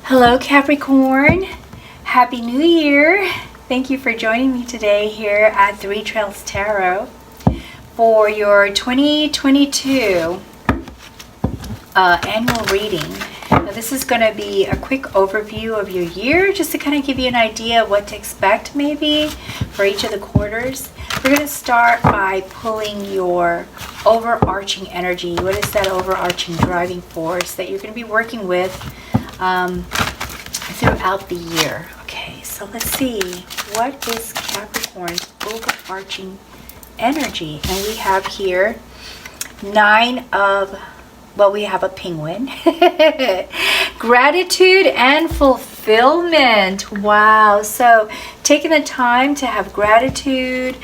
Hello Capricorn, Happy New Year. Thank you for joining me today here at Three Trails Tarot for your 2022 annual reading. Now, this is going to be a quick overview of your year just to kind of give you an idea of what to expect maybe for each of the quarters. We're going to start by pulling your overarching energy. What is that overarching driving force that you're going to be working with throughout the year? Okay, so let's see. What is Capricorn's overarching energy? And we have here we have a penguin. Gratitude and fulfillment. Wow. So taking the time to have gratitude,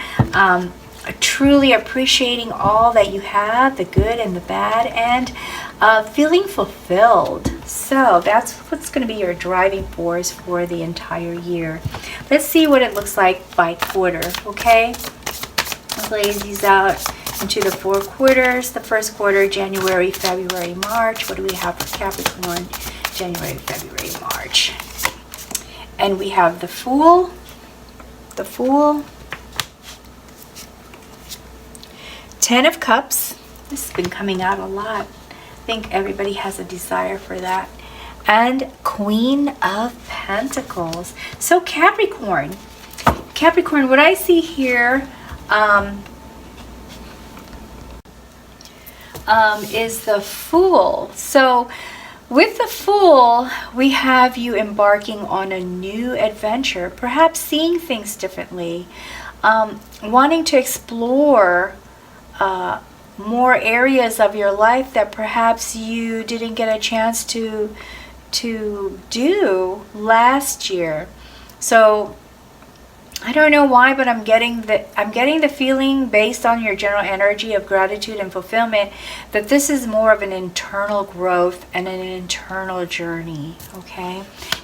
truly appreciating all that you have, the good and the bad, and feeling fulfilled. So that's what's going to be your driving force for the entire year. Let's see what it looks like by quarter, okay? Let's lay these out into the 4 quarters. The first quarter, January, February, March. What do we have for Capricorn? January, February, March. And we have the Fool, the Fool, 10 of Cups. This has been coming out a lot. I think everybody has a desire for that. And Queen of Pentacles. So Capricorn, what I see here is the Fool. So with the Fool, we have you embarking on a new adventure, perhaps seeing things differently, wanting to explore more areas of your life that perhaps you didn't get a chance to do last year. So I don't know why, but I'm getting the feeling based on your general energy of gratitude and fulfillment that this is more of an internal growth and an internal journey, okay?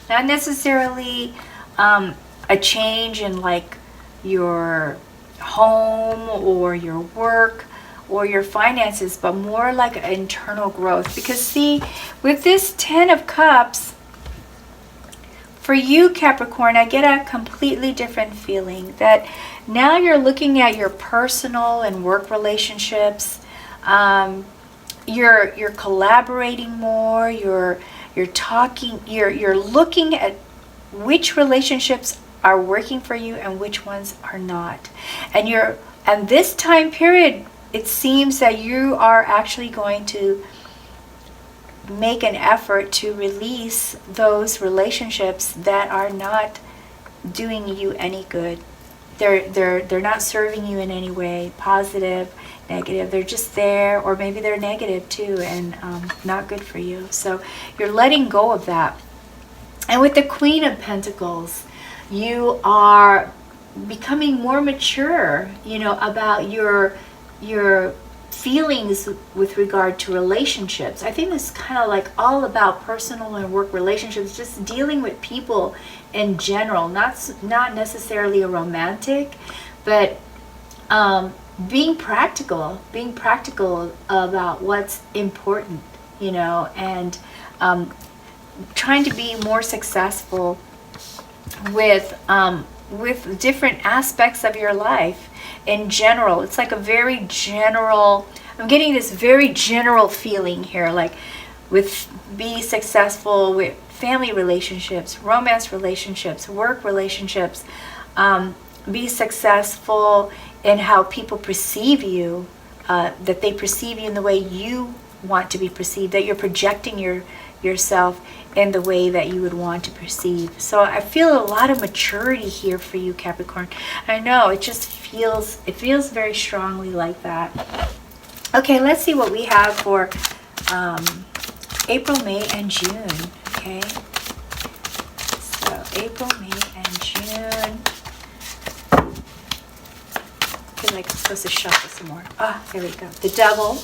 Not necessarily a change in like your home or your work or your finances, but more like an internal growth. Because see, with this 10 of Cups, for you, Capricorn, I get a completely different feeling that now you're looking at your personal and work relationships. You're collaborating more. You're talking. You're looking at which relationships are working for you and which ones are not. And this time period, it seems that you are actually going to make an effort to release those relationships that are not doing you any good. They're not serving you in any way, positive, negative. They're just there, or maybe they're negative too, and not good for you. So you're letting go of that. And with the Queen of Pentacles, you are becoming more mature, about your feelings with regard to relationships. I think this is kind of like all about personal and work relationships, just dealing with people in general, not necessarily a romantic, but being practical about what's important, and trying to be more successful with different aspects of your life in general. It's like a very general, I'm getting this very general feeling here, like be successful with family relationships, romance relationships, work relationships, be successful in how people perceive you, that they perceive you in the way you want to be perceived, that you're projecting yourself in the way that you would want to perceive. So I feel a lot of maturity here for you, Capricorn. I know, it feels very strongly like that. Okay, let's see what we have for April, May, and June. Okay, so April, May, and June. I feel like I'm supposed to shuffle some more. There we go. The Devil.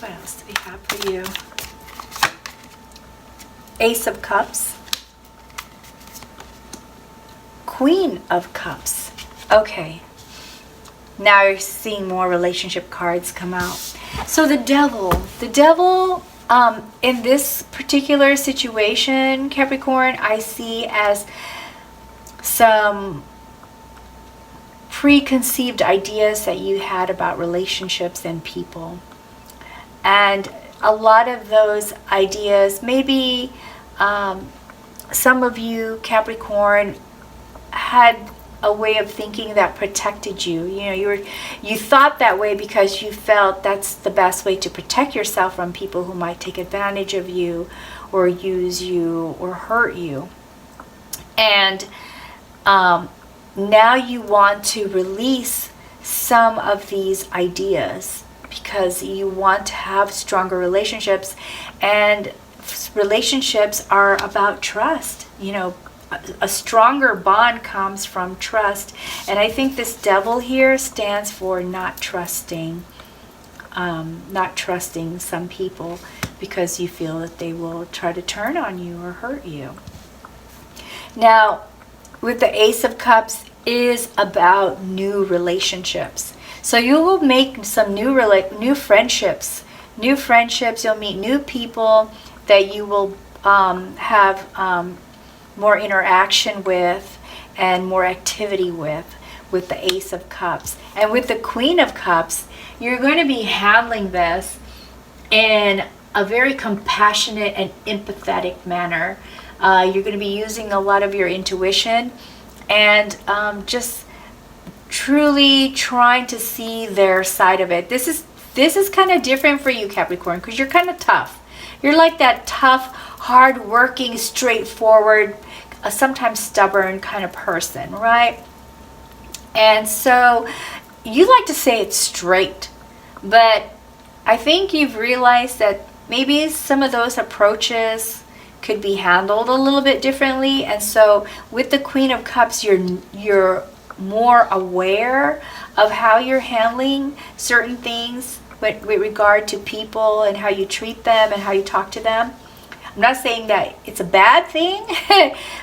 What else do we have for you? Ace of Cups. Queen of Cups. Okay. now you're seeing more relationship cards come out. So the devil, in this particular situation, Capricorn, I see as some preconceived ideas that you had about relationships and people. And a lot of those ideas, maybe some of you, Capricorn, had a way of thinking that protected you. You thought that way because you felt that's the best way to protect yourself from people who might take advantage of you or use you or hurt you. And now you want to release some of these ideas because you want to have stronger relationships, and relationships are about trust. A stronger bond comes from trust, and I think this devil here stands for not trusting some people because you feel that they will try to turn on you or hurt you. Now, with the Ace of Cups is about new relationships. So you will make some new friendships. You'll meet new people that you will have more interaction with and more activity with the Ace of Cups. And with the Queen of Cups, you're going to be handling this in a very compassionate and empathetic manner. You're going to be using a lot of your intuition and just truly trying to see their side of it. This is kind of different for you, Capricorn, because you're kind of tough. You're like that tough, hard-working, straightforward, sometimes stubborn kind of person, right? And so you like to say it straight, but I think you've realized that maybe some of those approaches could be handled a little bit differently. And so with the Queen of Cups, you're more aware of how you're handling certain things with regard to people and how you treat them and how you talk to them. I'm not saying that it's a bad thing.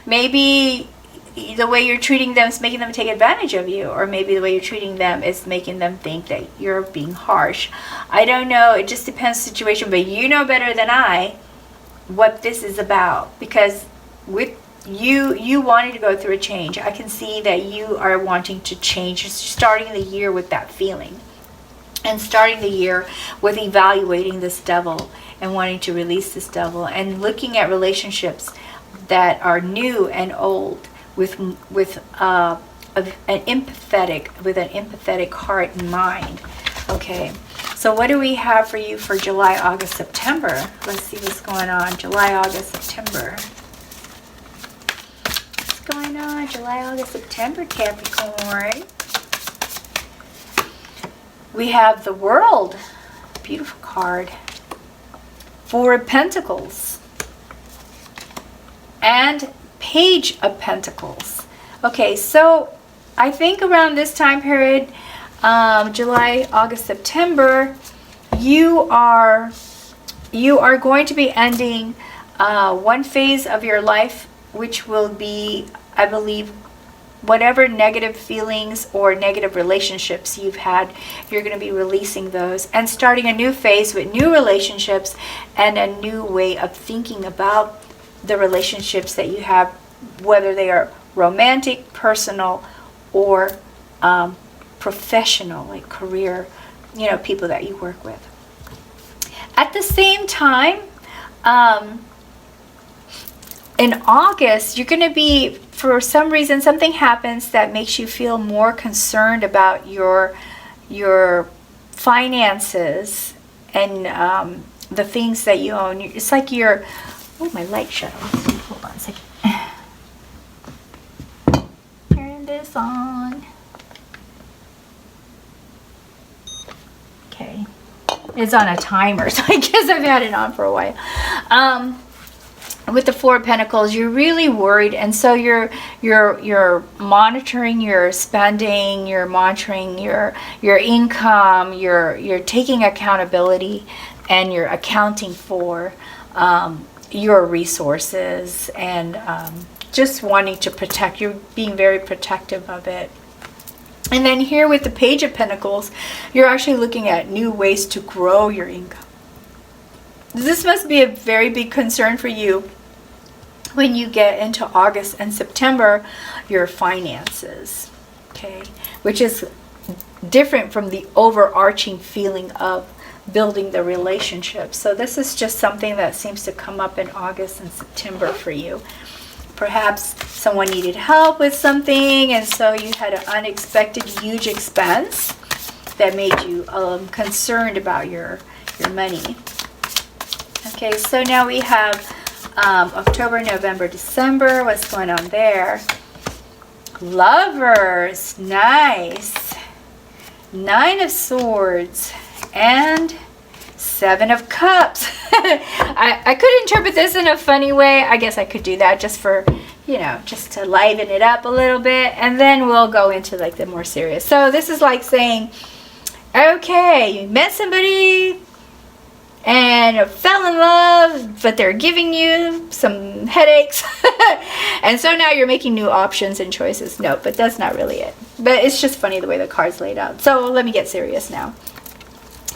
Maybe the way you're treating them is making them take advantage of you, or maybe the way you're treating them is making them think that you're being harsh. I don't know. It just depends on the situation, but you know better than I what this is about, because with you wanting to go through a change, I can see that you are wanting to change, starting the year with that feeling, and starting the year with evaluating this devil and wanting to release this devil, and looking at relationships that are new and old with an empathetic heart and mind. Okay, so what do we have for you for July, August, September? Let's see what's going on. July, August, September. What's going on? July, August, September, Capricorn. We have the World. Beautiful card. Four of Pentacles. And Page of Pentacles. Okay, so I think around this time period, July, August, September, you are going to be ending one phase of your life, which will be, I believe, whatever negative feelings or negative relationships you've had. You're going to be releasing those and starting a new phase with new relationships and a new way of thinking about the relationships that you have, whether they are romantic, personal, or professional, like career, people that you work with. At the same time, in August, you're going to be, for some reason, something happens that makes you feel more concerned about your finances and the things that you own. It's like you're, oh, my light shut off. Hold on a second. Turn this on. Okay. It's on a timer, so I guess I've had it on for a while. With the Four of Pentacles, you're really worried, and so you're monitoring your spending, you're monitoring your income, you're taking accountability, and you're accounting for your resources, and just wanting to protect. You're being very protective of it. And then here with the Page of Pentacles, you're actually looking at new ways to grow your income. This must be a very big concern for you when you get into August and September, your finances, okay? Which is different from the overarching feeling of building the relationship. So this is just something that seems to come up in August and September for you. Perhaps someone needed help with something, and so you had an unexpected huge expense that made you concerned about your money. Okay, so now we have October, November, December. What's going on there? Lovers. Nice. 9 of Swords and 7 of Cups. I could interpret this in a funny way. I guess I could do that just for, you know, just to liven it up a little bit. And then we'll go into like the more serious. So this is like saying, okay, you met somebody and fell in love, but they're giving you some headaches. And so now you're making new options and choices. No, but that's not really it. But it's just funny the way the cards laid out. So let me get serious now.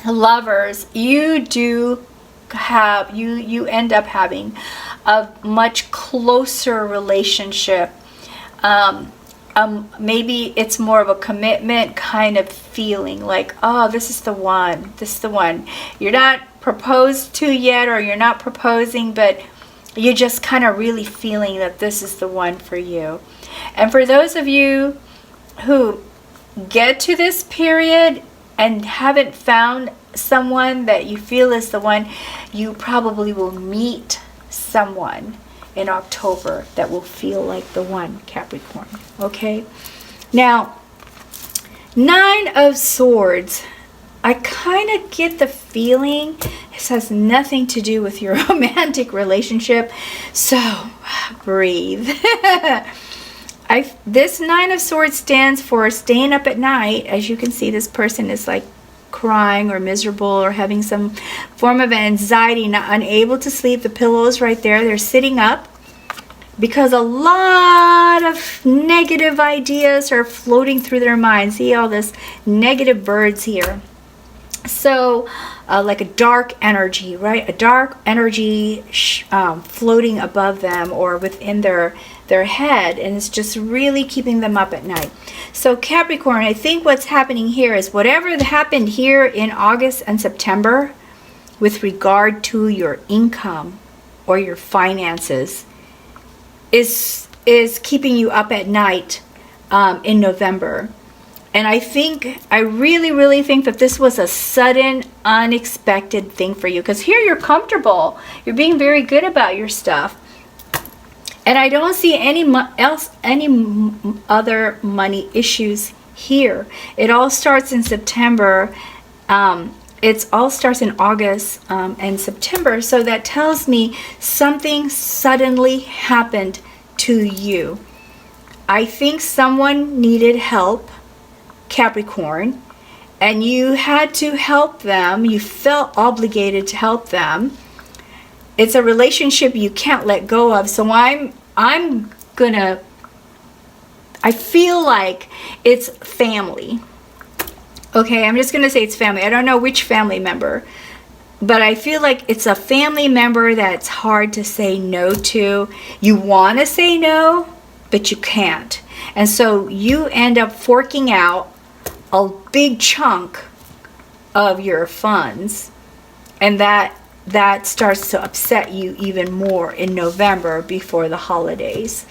Lovers, you do have, you end up having a much closer relationship. Maybe it's more of a commitment kind of feeling, like, oh, this is the one, this is the one. You're not proposed to yet, or you're not proposing, but you're just kind of really feeling that this is the one for you. And for those of you who get to this period and haven't found someone that you feel is the one, you probably will meet someone in October that will feel like the one, Capricorn. Okay? Now, 9 of Swords. I kind of get the feeling this has nothing to do with your romantic relationship. So, breathe. This 9 of Swords stands for staying up at night. As you can see, this person is like crying or miserable or having some form of anxiety, not unable to sleep. The pillow is right there. They're sitting up because a lot of negative ideas are floating through their mind. See all this negative birds here. So like a dark energy, right? A dark energy floating above them or within their head, and it's just really keeping them up at night. So Capricorn, I think what's happening here is whatever happened here in August and September with regard to your income or your finances is keeping you up at night in November. And I really think that this was a sudden, unexpected thing for you. Because here you're comfortable. You're being very good about your stuff. And I don't see any other money issues here. It all starts in September. It all starts in August and September. So that tells me something suddenly happened to you. I think someone needed help, Capricorn, and you had to help them. You felt obligated to help them. It's a relationship you can't let go of. So I feel like it's family. Okay, I'm just gonna say it's family. I don't know which family member, but I feel like it's a family member that's hard to say no to. You want to say no, but you can't. And so you end up forking out a big chunk of your funds, and that starts to upset you even more in November before the holidays,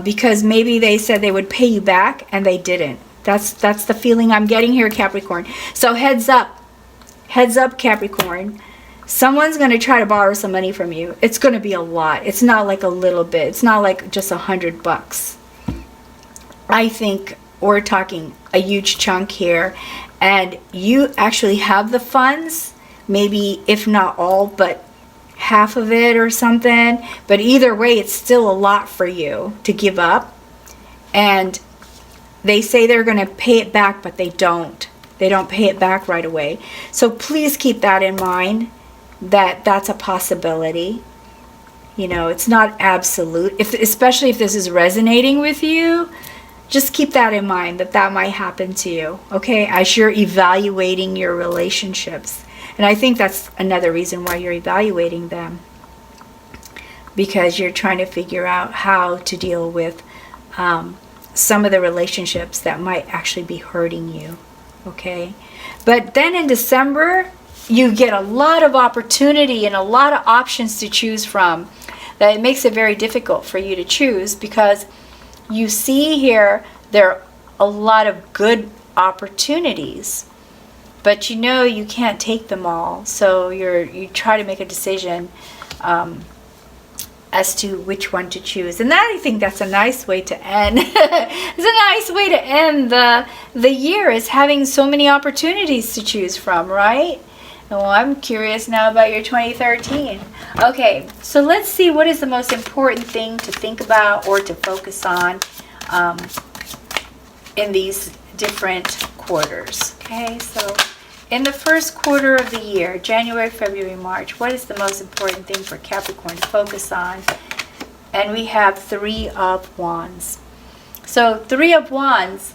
because maybe they said they would pay you back and they didn't. That's the feeling I'm getting here, Capricorn. So heads up Capricorn. Someone's going to try to borrow some money from you. It's going to be a lot. It's not like a little bit. It's not like just $100. I think we're talking a huge chunk here, and you actually have the funds, maybe if not all, but half of it or something. But either way, it's still a lot for you to give up. And they say they're going to pay it back, but they don't. They don't pay it back right away. So please keep that in mind, that that's a possibility. You know, it's not absolute. Especially if this is resonating with you, just keep that in mind, that might happen to you, okay, as you're evaluating your relationships. And I think that's another reason why you're evaluating them, because you're trying to figure out how to deal with some of the relationships that might actually be hurting you, okay? But then in December, you get a lot of opportunity and a lot of options to choose from. That it makes it very difficult for you to choose, because you see here there are a lot of good opportunities, but you know you can't take them all. So you try to make a decision as to which one to choose. And I think that's a nice way to end. It's a nice way to end the year, is having so many opportunities to choose from, right? Well, I'm curious now about your 2013. Okay, so let's see, what is the most important thing to think about or to focus on in these different quarters. Okay, so in the first quarter of the year, January, February, March, what is the most important thing for Capricorn to focus on? And we have 3 of Wands. So 3 of Wands,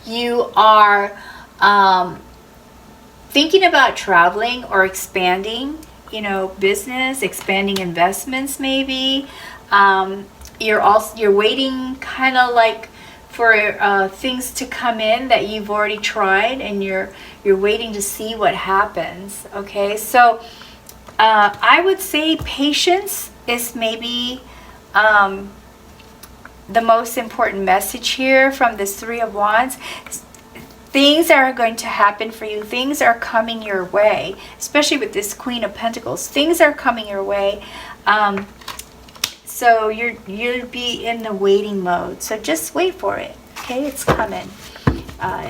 you are thinking about traveling or expanding, business, expanding investments maybe. You're waiting kind of like for things to come in that you've already tried, and you're waiting to see what happens. Okay, so I would say patience is maybe the most important message here from this 3 of Wands. Things are going to happen for you. Things are coming your way, especially with this Queen of Pentacles. Things are coming your way. So you'll be in the waiting mode. So just wait for it. Okay, it's coming.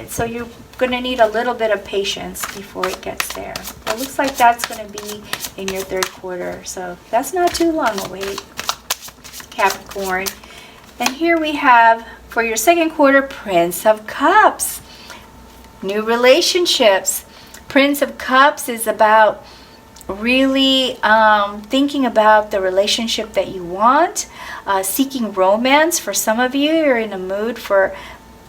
So you're going to need a little bit of patience before it gets there. It looks like that's going to be in your 3rd quarter. So that's not too long a wait, Capricorn. And here we have, for your 2nd quarter, Prince of Cups. New relationships. Prince of Cups is about really thinking about the relationship that you want, seeking romance. For some of you, you're in a mood for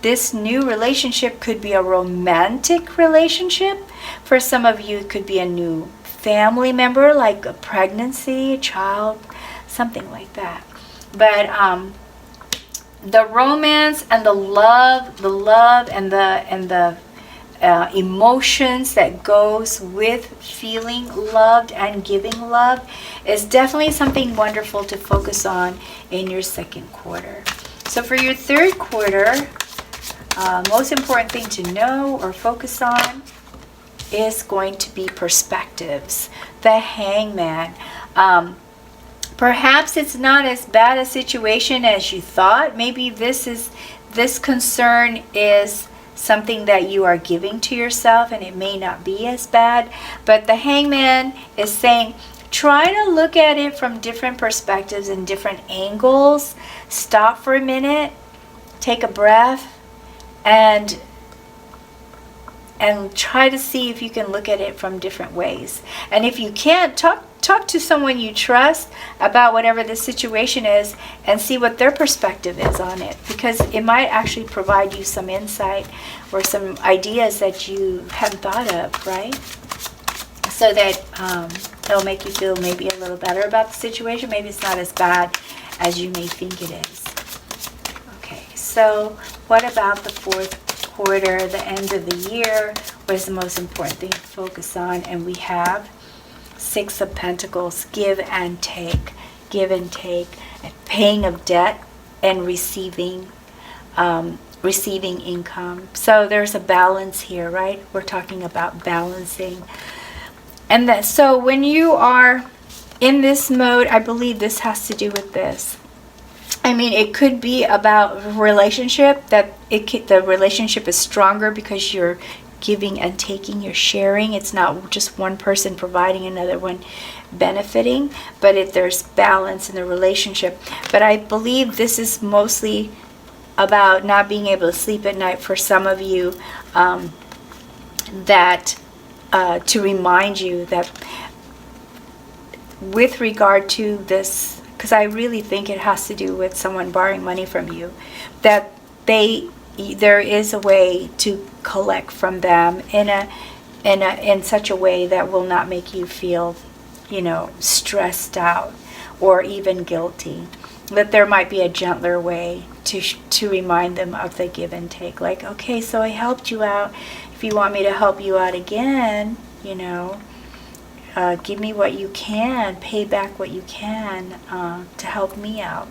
this new relationship. Could be a romantic relationship. For some of you, it could be a new family member, like a pregnancy, a child, something like that. But the romance and the love and the emotions that goes with feeling loved and giving love is definitely something wonderful to focus on in your 2nd quarter. So for your 3rd quarter, most important thing to know or focus on is going to be perspectives. The Hangman. Perhaps it's not as bad a situation as you thought. Maybe this concern is something that you are giving to yourself, and it may not be as bad. But the Hangman is saying, try to look at it from different perspectives and different angles. Stop for a minute, take a breath, and try to see if you can look at it from different ways. And if you can't, talk to someone you trust about whatever the situation is, and see what their perspective is on it, because it might actually provide you some insight or some ideas that you hadn't thought of, right? So that it'll make you feel maybe a little better about the situation. Maybe it's not as bad as you may think it is. Okay, so what about the 4th quarter, the end of the year? What is the most important thing to focus on? And we have 6 of Pentacles, give and take, paying of debt and receiving income. So there's a balance here, right? We're talking about balancing. And so when you are in this mode, I believe this has to do with this. I mean, it could be about a relationship, that the relationship is stronger because you're giving and taking, you're sharing. It's not just one person providing, another one benefiting, but there's balance in the relationship. But I believe this is mostly about not being able to sleep at night for some of you, to remind you that with regard to this, because I really think it has to do with someone borrowing money from you, that there is a way to collect from them in such a way that will not make you feel, stressed out or even guilty. That there might be a gentler way to remind them of the give and take. Like, okay, so I helped you out. If you want me to help you out again, give me what you can, pay back what you can to help me out.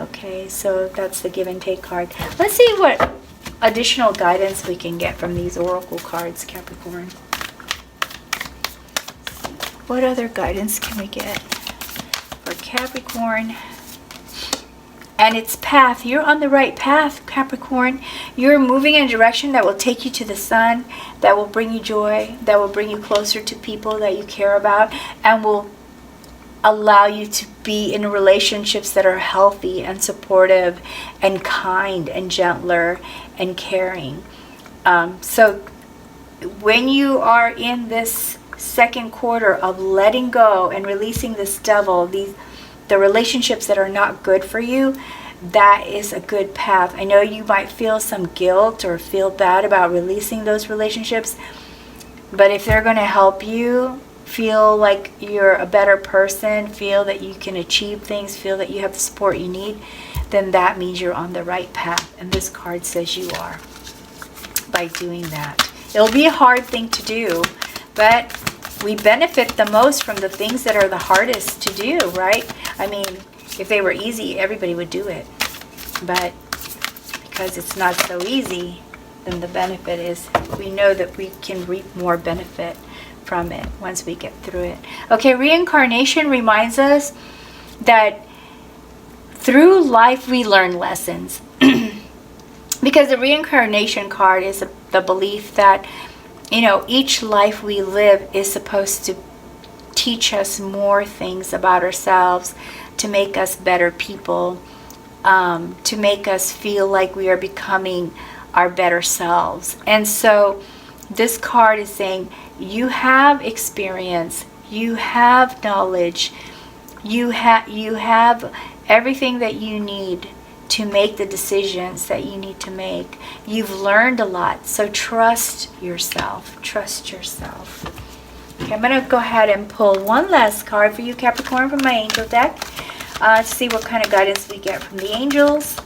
Okay, so that's the give and take card. Let's see what additional guidance we can get from these oracle cards, Capricorn. What other guidance can we get for Capricorn and its path? You're on the right path, Capricorn. You're moving in a direction that will take you to the sun, that will bring you joy, that will bring you closer to people that you care about, and will allow you to be in relationships that are healthy and supportive and kind and gentler and caring. So when you are in this second quarter of letting go and releasing this devil, the relationships that are not good for you, that is a good path. I know you might feel some guilt or feel bad about releasing those relationships, but if they're going to help you feel like you're a better person, feel that you can achieve things, feel that you have the support you need, then that means you're on the right path. And this card says you are by doing that. It'll be a hard thing to do, but we benefit the most from the things that are the hardest to do, right? I mean, if they were easy, everybody would do it. But because it's not so easy, then the benefit is we know that we can reap more benefit from it once we get through it. Okay, reincarnation reminds us that through life we learn lessons. Because the reincarnation card is the belief that, each life we live is supposed to teach us more things about ourselves, to make us better people, to make us feel like we are becoming our better selves. And so this card is saying you have experience, you have knowledge, you have everything that you need to make the decisions that you need to make. You've learned a lot, so trust yourself. Trust yourself. Okay, I'm going to go ahead and pull one last card for you, Capricorn, from my angel deck to see what kind of guidance we get from the angels.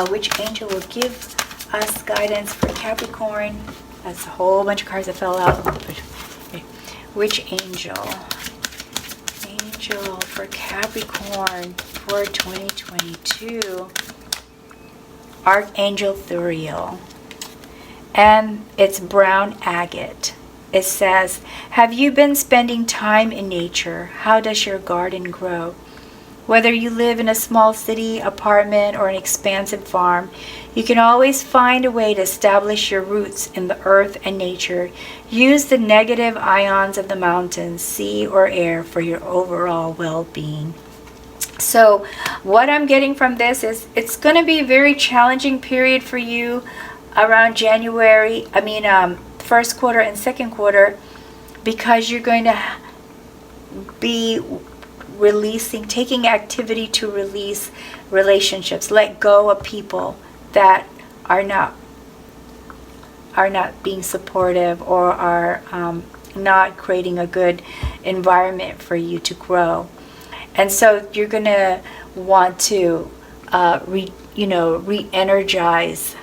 Which angel will give us guidance for Capricorn? That's a whole bunch of cards that fell out. Which angel? Angel for Capricorn for 2022. Archangel Thuriel. And it's brown agate. It says, have you been spending time in nature? How does your garden grow? Whether you live in a small city, apartment, or an expansive farm, you can always find a way to establish your roots in the earth and nature. Use the negative ions of the mountains, sea, or air for your overall well-being. So what I'm getting from this is it's going to be a very challenging period for you around first quarter and second quarter, because you're going to be taking activity to release relationships, let go of people that are not being supportive or are not creating a good environment for you to grow. And so you're going to want to re-energize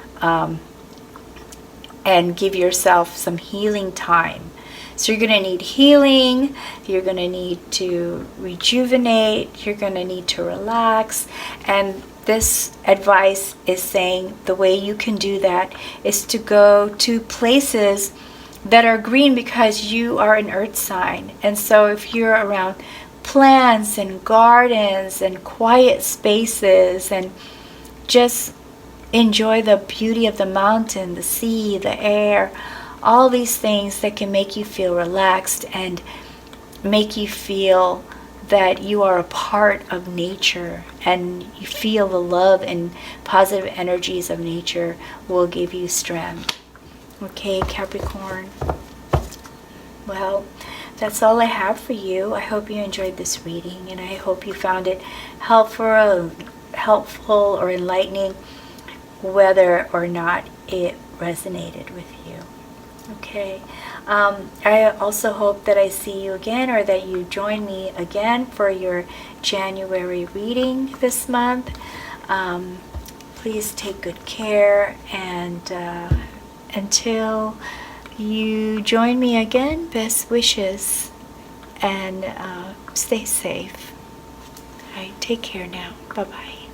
and give yourself some healing time. So you're going to need healing, you're going to need to rejuvenate, you're going to need to relax. And this advice is saying the way you can do that is to go to places that are green, because you are an earth sign. And so if you're around plants and gardens and quiet spaces, and just enjoy the beauty of the mountain, the sea, the air, all these things that can make you feel relaxed and make you feel that you are a part of nature, and you feel the love and positive energies of nature will give you strength. Okay, Capricorn. Well, that's all I have for you. I hope you enjoyed this reading, and I hope you found it helpful or enlightening. whether or not it resonated with you. Okay. I also hope that I see you again, or that you join me again for your January reading this month. Please take good care, and until you join me again, best wishes, and stay safe. All right, take care now. Bye-bye.